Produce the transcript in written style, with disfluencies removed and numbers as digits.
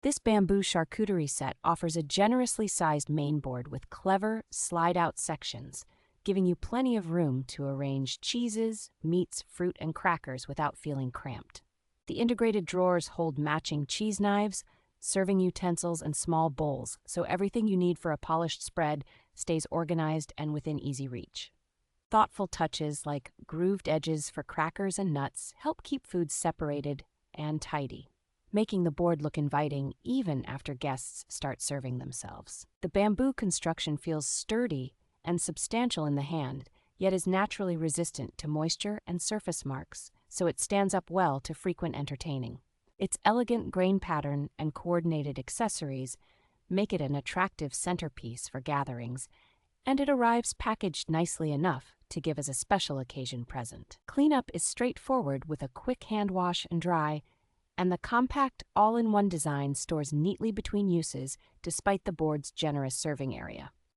This bamboo charcuterie set offers a generously sized main board with clever, slide-out sections, giving you plenty of room to arrange cheeses, meats, fruit, and crackers without feeling cramped. The integrated drawers hold matching cheese knives, serving utensils, and small bowls, so everything you need for a polished spread stays organized and within easy reach. Thoughtful touches like grooved edges for crackers and nuts help keep foods separated and tidy, making the board look inviting even after guests start serving themselves. The bamboo construction feels sturdy and substantial in the hand, yet is naturally resistant to moisture and surface marks, so it stands up well to frequent entertaining. Its elegant grain pattern and coordinated accessories make it an attractive centerpiece for gatherings, and it arrives packaged nicely enough to give as a special occasion present. Cleanup is straightforward with a quick hand wash and dry, and the compact all-in-one design stores neatly between uses despite the board's generous serving area.